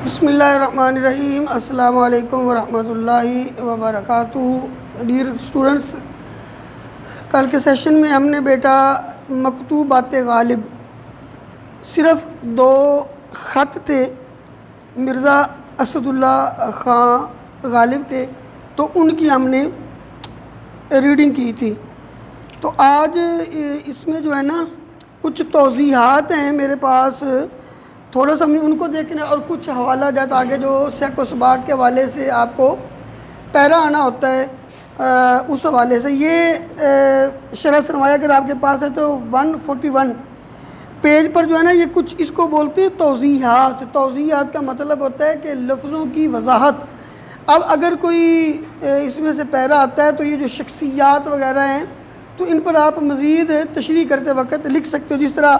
بسم اللہ الرحمن الرحیم۔ السلام علیکم ورحمۃ اللہ وبرکاتہ۔ ڈیئر اسٹوڈنٹس، کل کے سیشن میں ہم نے بیٹا مکتوبات غالب صرف 2 خط تھے مرزا اسد اللہ خان غالب کے، تو ان کی ہم نے ریڈنگ کی تھی۔ تو آج اس میں جو ہے نا کچھ توضیحات ہیں میرے پاس، تھوڑا سا ہم نے ان کو دیکھنا اور کچھ حوالہ جات آگے جو سیک و سباق کے حوالے سے آپ کو پیرا آنا ہوتا ہے اس حوالے سے۔ یہ شرح سرمایہ اگر آپ کے پاس ہے تو 141 پیج پر جو ہے نا یہ کچھ اس کو بولتے ہیں توضیحات۔ توضیحات کا مطلب ہوتا ہے کہ لفظوں کی وضاحت۔ اب اگر کوئی اس میں سے پیرا آتا ہے تو یہ جو شخصیات وغیرہ ہیں تو ان پر آپ مزید تشریح کرتے وقت لکھ سکتے ہو۔ جس طرح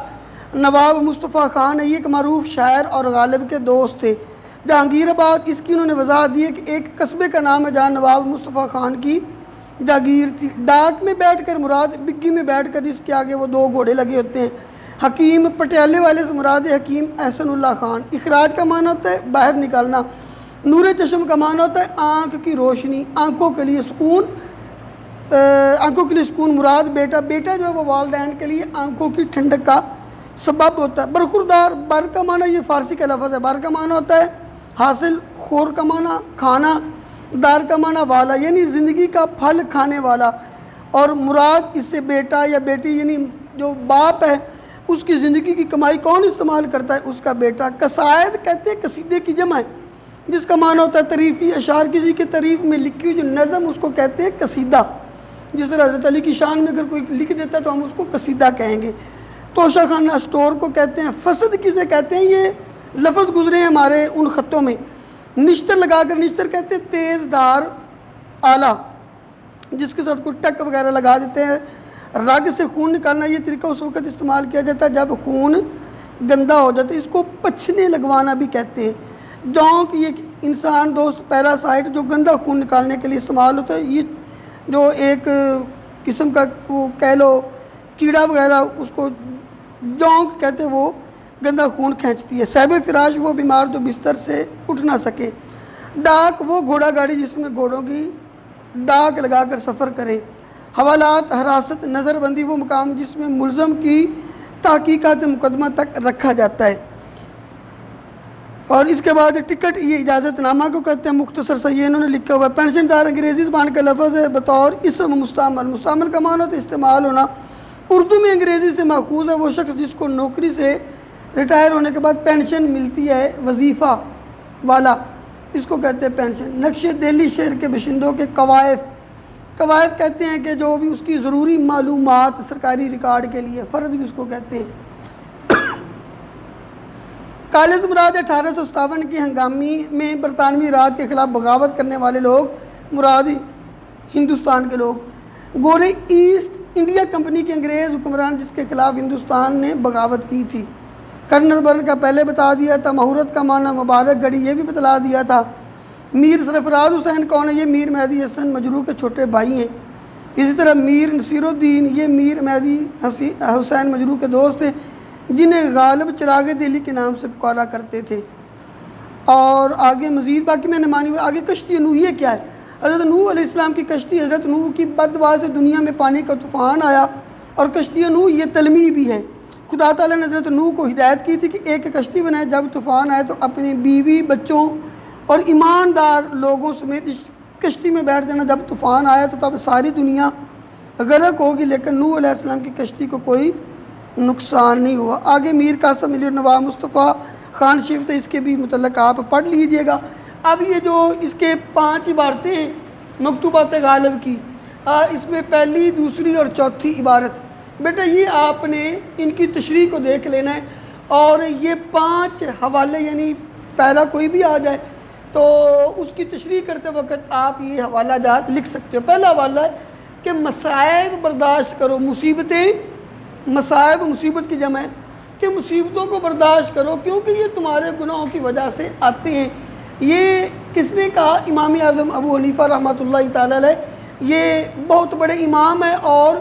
نواب مصطفیٰ خان ہے، یہ ایک معروف شاعر اور غالب کے دوست تھے۔ جہانگیر آباد اس کی انہوں نے وضاحت دی ہے کہ ایک قصبے کا نام ہے جہاں نواب مصطفیٰ خان کی جاگیر تھی۔ ڈاک میں بیٹھ کر مراد بگی میں بیٹھ کر جس کے آگے وہ 2 گھوڑے لگے ہوتے ہیں۔ حکیم پٹیالے والے سے مراد ہے حکیم احسن اللہ خان۔ اخراج کا معنی ہوتا ہے باہر نکالنا۔ نور چشم کا معنی ہوتا ہے آنکھ کی روشنی، آنکھوں کے لیے سکون، آنکھوں کے لیے سکون مراد بیٹا جو ہے وہ والدین کے لیے آنکھوں کی ٹھنڈک کا سبب ہوتا ہے۔ برخوردار، بر کا معنی یہ فارسی کا لفظ ہے، بر کا معنی ہوتا ہے حاصل، خور کا معنی کھانا، دار کا معنی والا یعنی زندگی کا پھل کھانے والا، اور مراد اس سے بیٹا یا بیٹی یعنی جو باپ ہے اس کی زندگی کی کمائی کون استعمال کرتا ہے؟ اس کا بیٹا۔ قصائد کہتے ہیں قصیدے کی جمع ہے جس کا معنی ہوتا ہے تعریفی اشعار، کسی کی تعریف میں لکھی جو نظم اس کو کہتے ہیں قصیدہ۔ جس طرح حضرت علی کی شان میں اگر کوئی لکھ دیتا ہے تو ہم اس کو قصیدہ کہیں گے۔ توشہ خانہ اسٹور کو کہتے ہیں۔ فسد کسے کہتے ہیں؟ یہ لفظ گزرے ہیں ہمارے ان خطوں میں۔ نشتر لگا کر، نشتر کہتے ہیں تیز دھار آلہ جس کے ساتھ کوئی ٹک وغیرہ لگا دیتے ہیں۔ رگ سے خون نکالنا، یہ طریقہ اس وقت استعمال کیا جاتا ہے جب خون گندا ہو جاتا ہے، اس کو پچھنے لگوانا بھی کہتے ہیں۔ جونک یہ انسان دوست پیراسائٹ جو گندا خون نکالنے کے لیے استعمال ہوتا ہے، یہ جو ایک قسم کا وہ کہہ لو کیڑا وغیرہ اس کو جونک کہتے، وہ گندا خون کھینچتی ہے۔ صاحب فراش وہ بیمار جو بستر سے اٹھ نہ سکے۔ ڈاک وہ گھوڑا گاڑی جس میں گھوڑوں کی ڈاک لگا کر سفر کرے۔ حوالات، حراست، نظر بندی وہ مقام جس میں ملزم کی تحقیقات مقدمہ تک رکھا جاتا ہے۔ اور اس کے بعد ٹکٹ، یہ اجازت نامہ کو کہتے ہیں، مختصر سا یہ انہوں نے لکھا ہوا ہے۔ پینشن دار انگریزی زبان کا لفظ ہے بطور اسم مستعمل۔ مستعمل کا معنی ہوتا ہے استعمال ہونا۔ اردو میں انگریزی سے ماخوذ ہے وہ شخص جس کو نوکری سے ریٹائر ہونے کے بعد پینشن ملتی ہے، وظیفہ والا، اس کو کہتے ہیں پینشن۔ نقش دہلی شہر کے باشندوں کے قوائف، قوائف کہتے ہیں کہ جو بھی اس کی ضروری معلومات سرکاری ریکارڈ کے لیے، فرد بھی اس کو کہتے ہیں۔ کالج مراد 1857 کی ہنگامی میں برطانوی راج کے خلاف بغاوت کرنے والے لوگ مراد ہندوستان کے لوگ۔ گورے ایسٹ انڈیا کمپنی کے انگریز حکمران جس کے خلاف ہندوستان نے بغاوت کی تھی۔ کرنل برن کا پہلے بتا دیا تھا۔ مہورت کا معنی مبارک گھڑی، یہ بھی بتلا دیا تھا۔ میر سرفراز حسین کون ہے؟ یہ میر مہدی حسن مجروح کے چھوٹے بھائی ہیں۔ اسی طرح میر نصیر الدین، یہ میر مہدی حسین مجروح کے دوست ہیں جنہیں غالب چراغ دہلی کے نام سے پکارا کرتے تھے۔ اور آگے مزید باقی میں نے مانی ہوئی آگے کشتی نوح، یہ کیا ہے؟ حضرت نوح علیہ السلام کی کشتی، حضرت نوح کی بد دعا سے دنیا میں پانی کا طوفان آیا، اور کشتی نوح یہ تلمیح بھی ہے۔ خدا تعالیٰ نے حضرت نوح کو ہدایت کی تھی کہ ایک کشتی بنائے، جب طوفان آئے تو اپنی بیوی، بچوں اور ایماندار لوگوں سمیت اس کشتی میں بیٹھ جانا۔ جب طوفان آیا تو تب ساری دنیا غرق ہوگی، لیکن نوح علیہ السلام کی کشتی کو کوئی نقصان نہیں ہوا۔ آگے میر قاسم علی اور نواب مصطفیٰ خان شفت، اس کے بھی متعلق آپ پڑھ لیجئے گا۔ اب یہ جو اس کے 5 عبارتیں ہیں مکتوبات غالب کی، اس میں پہلی، دوسری اور چوتھی عبارت، بیٹا یہ آپ نے ان کی تشریح کو دیکھ لینا ہے، اور یہ 5 حوالے یعنی پہلا کوئی بھی آ جائے تو اس کی تشریح کرتے وقت آپ یہ حوالہ جات لکھ سکتے ہو۔ پہلا حوالہ ہے کہ مصائب برداشت کرو، مصیبتیں، مصائب مصیبت کی جمع ہے کہ مصیبتوں کو برداشت کرو کیونکہ یہ تمہارے گناہوں کی وجہ سے آتے ہیں۔ یہ کس نے کہا؟ امام اعظم ابو حنیفہ رحمۃ اللہ تعالی علیہ۔ یہ بہت بڑے امام ہیں اور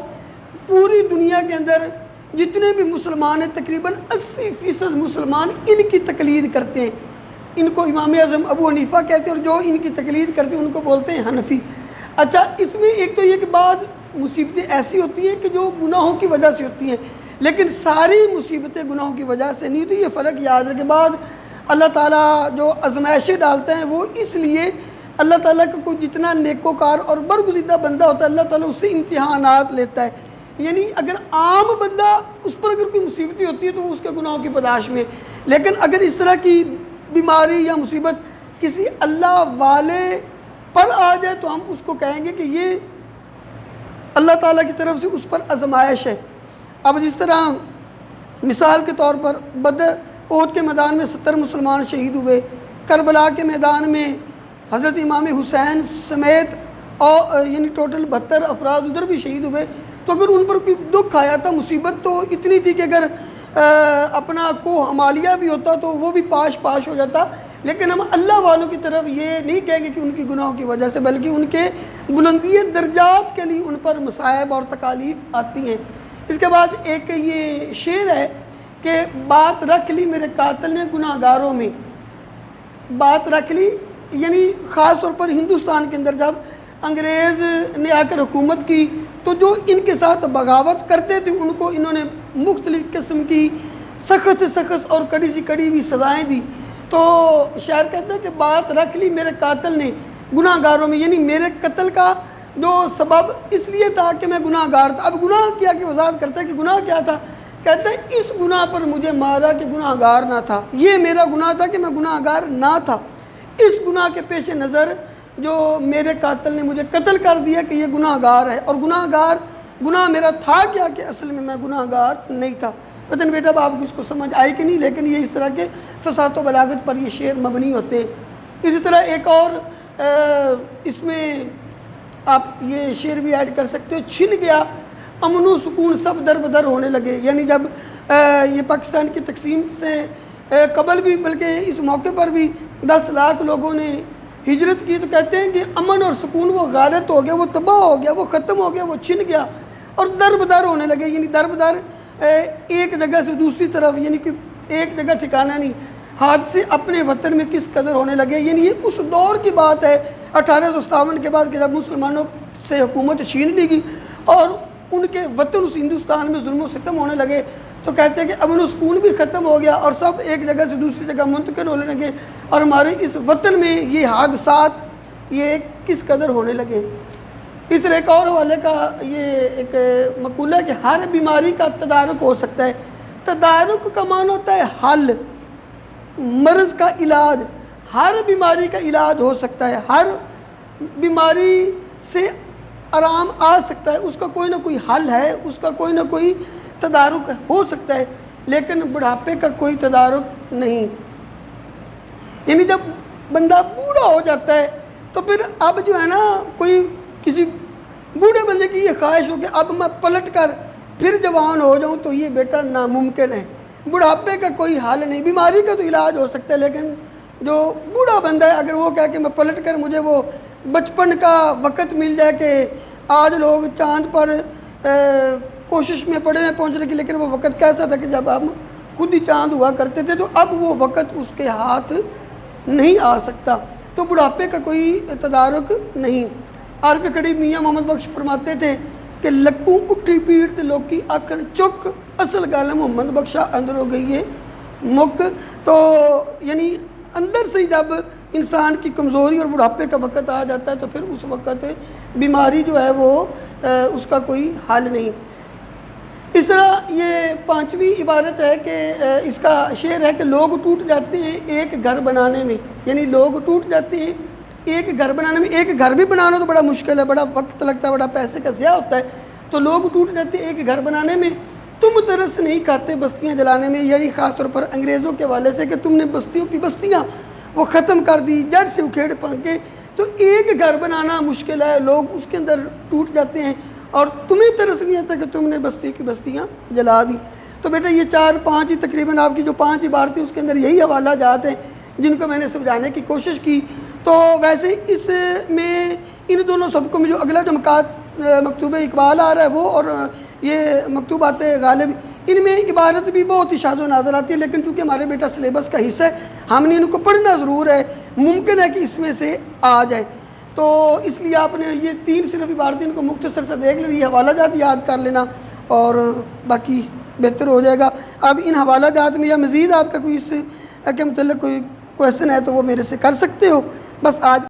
پوری دنیا کے اندر جتنے بھی مسلمان ہیں تقریباً 80% مسلمان ان کی تقلید کرتے ہیں۔ ان کو امام اعظم ابو حنیفہ کہتے ہیں اور جو ان کی تقلید کرتے ہیں ان کو بولتے ہیں حنفی۔ اچھا، اس میں ایک تو یہ کہ بعض مصیبتیں ایسی ہوتی ہیں کہ جو گناہوں کی وجہ سے ہوتی ہیں، لیکن ساری مصیبتیں گناہوں کی وجہ سے نہیں ہوتی۔ یہ فرق یاد رکھے، بعد اللہ تعالیٰ جو آزمائشیں ڈالتے ہیں وہ اس لیے اللہ تعالیٰ کا کوئی جتنا نیکوکار اور برگزیدہ بندہ ہوتا ہے اللہ تعالیٰ اس سے امتحانات لیتا ہے۔ یعنی اگر عام بندہ اس پر اگر کوئی مصیبتیں ہوتی ہے تو وہ اس کے گناہوں کی پاداش میں، لیکن اگر اس طرح کی بیماری یا مصیبت کسی اللہ والے پر آ جائے تو ہم اس کو کہیں گے کہ یہ اللہ تعالیٰ کی طرف سے اس پر آزمائش ہے۔ اب جس طرح مثال کے طور پر بدر احد کے میدان میں 70 مسلمان شہید ہوئے، کربلا کے میدان میں حضرت امام حسین سمیت اور یعنی ٹوٹل 72 افراد ادھر بھی شہید ہوئے، تو اگر ان پر کوئی دکھ آیا تھا، مصیبت تو اتنی تھی کہ اگر اپنا کوہ ہمالیہ بھی ہوتا تو وہ بھی پاش ہو جاتا، لیکن ہم اللہ والوں کی طرف یہ نہیں کہیں گے کہ ان کی گناہوں کی وجہ سے، بلکہ ان کے بلندی درجات کے لیے ان پر مصائب اور تکالیف آتی ہیں۔ اس کے بعد ایک یہ شعر ہے کہ بات رکھ لی میرے قاتل نے گناہ گاروں میں، بات رکھ لی یعنی خاص طور پر ہندوستان کے اندر جب انگریز نے آ کر حکومت کی تو جو ان کے ساتھ بغاوت کرتے تھے ان کو انہوں نے مختلف قسم کی سخت سے سخت اور کڑی سی کڑی بھی سزائیں دی۔ تو شاعر کہتا ہے کہ بات رکھ لی میرے قاتل نے گناہ گاروں میں، یعنی میرے قتل کا جو سبب اس لیے تھا کہ میں گناہ گار تھا۔ اب گناہ کیا کہ وضاحت کرتا ہے کہ گناہ کیا تھا، کہتا ہے اس گناہ پر مجھے مارا کہ گناہ گار نہ تھا، یہ میرا گناہ تھا کہ میں گناہ گار نہ تھا، اس گناہ کے پیش نظر جو میرے قاتل نے مجھے قتل کر دیا کہ یہ گناہ گار ہے، اور گناہ میرا تھا کیا کہ اصل میں گناہ گار نہیں تھا۔ پتہ نہیں بیٹا اب آپ کو اس کو سمجھ آئی کہ نہیں، لیکن یہ اس طرح کے فصاحت و بلاغت پر یہ شعر مبنی ہوتے ہیں۔ اسی طرح ایک اور اس میں آپ یہ شعر بھی ایڈ کر سکتے ہو، چھن گیا امن و سکون سب در بدر ہونے لگے، یعنی جب یہ پاکستان کی تقسیم سے قبل بھی بلکہ اس موقع پر بھی 10 لاکھ لوگوں نے ہجرت کی، تو کہتے ہیں کہ امن اور سکون وہ غارت ہو گیا، وہ تباہ ہو گیا، وہ ختم ہو گیا، وہ چھن گیا اور در بدر ہونے لگے، یعنی در بدر ایک جگہ سے دوسری طرف، یعنی کہ ایک جگہ ٹھکانہ نہیں، حادثے اپنے وطن میں کس قدر ہونے لگے۔ یعنی یہ اس دور کی بات ہے 1857 کے بعد کہ جب مسلمانوں سے حکومت چھین لی گئی اور ان کے وطن اس ہندوستان میں ظلم و ستم ہونے لگے، تو کہتے ہیں کہ امن و سکون بھی ختم ہو گیا اور سب ایک جگہ سے دوسری جگہ منتقل ہونے لگے، اور ہمارے اس وطن میں یہ حادثات یہ کس قدر ہونے لگے۔ اس طرح ایک اور حوالے کا یہ ایک مقولہ ہے کہ ہر بیماری کا تدارک ہو سکتا ہے۔ تدارک کا معنی ہوتا ہے حل، مرض کا علاج، ہر بیماری کا علاج ہو سکتا ہے، ہر بیماری سے آرام آ سکتا ہے، اس کا کوئی نہ کوئی حل ہے، اس کا کوئی نہ کوئی تدارک ہو سکتا ہے، لیکن بڑھاپے کا کوئی تدارک نہیں۔ یعنی جب بندہ بوڑھا ہو جاتا ہے تو پھر اب جو ہے نا کوئی کسی بوڑھے بندے کی یہ خواہش ہو کہ اب میں پلٹ کر پھر جوان ہو جاؤں تو یہ بیٹا ناممکن ہے۔ بڑھاپے کا کوئی حل نہیں، بیماری کا تو علاج ہو سکتا ہے، لیکن جو بوڑھا بندہ ہے اگر وہ کہے کہ میں پلٹ کر مجھے وہ بچپن کا وقت مل جائے کہ آج لوگ چاند پر کوشش میں پڑے ہیں پہنچنے کی، لیکن وہ وقت کیسا تھا کہ جب ہم خود ہی چاند ہوا کرتے تھے، تو اب وہ وقت اس کے ہاتھ نہیں آ سکتا، تو بڑھاپے کا کوئی تدارک نہیں۔ عارف کڑی میاں محمد بخش فرماتے تھے کہ لکوں اٹھی پیڑ تے لوکی آکھن چک، اصل گل محمد بخشا اندر ہو گئی ہے مک۔ تو یعنی اندر سے جب انسان کی کمزوری اور بڑھاپے کا وقت آ جاتا ہے تو پھر اس وقت بیماری جو ہے وہ اس کا کوئی حل نہیں۔ اس طرح یہ 5ویں عبارت ہے کہ اس کا شعر ہے کہ لوگ ٹوٹ جاتے ہیں ایک گھر بنانے میں، یعنی لوگ ٹوٹ جاتے ہیں ایک گھر بنانے میں۔ ایک گھر بھی بنانا تو بڑا مشکل ہے، بڑا وقت لگتا ہے، بڑا پیسے کا ضیاع ہوتا ہے، تو لوگ ٹوٹ جاتے ہیں ایک گھر بنانے میں۔ تم ترس نہیں کھاتے بستیاں جلانے میں، یعنی خاص طور پر انگریزوں کے حوالے سے کہ تم نے بستیوں کی بستیاں وہ ختم کر دی، جڑ سے اکھیڑ پھینکے، تو ایک گھر بنانا مشکل ہے، لوگ اس کے اندر ٹوٹ جاتے ہیں اور تمہیں ترس نہیں آتا کہ تم نے بستی کی بستیاں جلا دی۔ تو بیٹا یہ 4-5 ہی تقریباً آپ کی جو 5 عبارتیں اس کے اندر یہی حوالہ جات ہیں جن کو میں نے سمجھانے کی کوشش کی۔ تو ویسے اس میں ان دونوں سبقوں میں جو اگلا جو مکتوب اقبال آ رہا ہے وہ اور یہ مکتوبات غالب، ان میں عبارت بھی بہت ہی شاذ و نادر آتی ہے، لیکن چونکہ ہمارے بیٹا سلیبس کا حصہ ہے، ہم نے ان کو پڑھنا ضرور ہے، ممکن ہے کہ اس میں سے آ جائے۔ تو اس لیے آپ نے یہ 3 صرف عبارتیں ان کو مختصر سے دیکھ لیں، یہ حوالہ جات یاد کر لینا اور باقی بہتر ہو جائے گا۔ اب ان حوالہ جات میں یا مزید آپ کا کوئی اس کے متعلق کوئی کویشچن ہے تو وہ میرے سے کر سکتے ہو۔ بس آج